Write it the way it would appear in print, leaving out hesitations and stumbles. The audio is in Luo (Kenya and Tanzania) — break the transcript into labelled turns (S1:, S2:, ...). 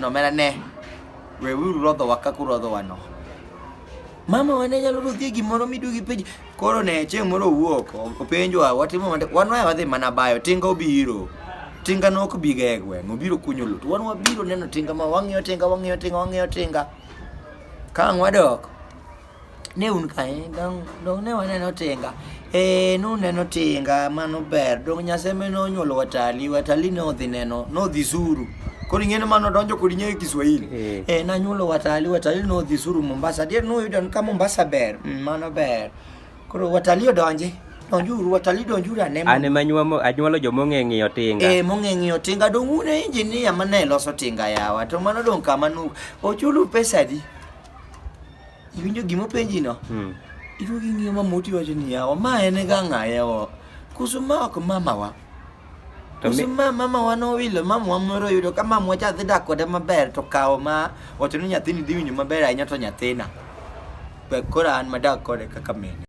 S1: no mera ne we uru rodho wa kaka urodho wa no mama wane nyalo rodhi gimoro midugi penji koro ne chieng' moro wuok openjwa watimo wan wadhi mana bayo tinga obiro tinga no ok biga e gweng' obiro kunyo lut wan wabiro neno tinga ma wang'iyo tinga ka wadok ne un kae dong ne waneno tinga nuneno tinga mano ber dong nyaseme nonyuolo watali ne odhi neno nodhi suru koro ing'eno mano donjo kod ing'eyo Kiswahili nanyuolo watali nodhi suru Mombasa adier noyudo ka Mombasa ber mano ber koro watali donjuru ane
S2: anyuolo jomong'e ng'iyo tinga
S1: mong'e ng'iyo tinga dong un injinia mane loso tinga yawa to mano dong kama ochulu pesa di iwinjo gimopenji no iduogi ng'iyo mamoti wacho ni yawa ma en ga ng'ayewo kusuma ok mamawa kusuma mamawa nowilo mamawa moro yudo ka mamawa cha dhi dak kode maber to kawo ma wacho ni nyathini dhi winjo maber ahinya to nyathina koro an madak kode kaka mine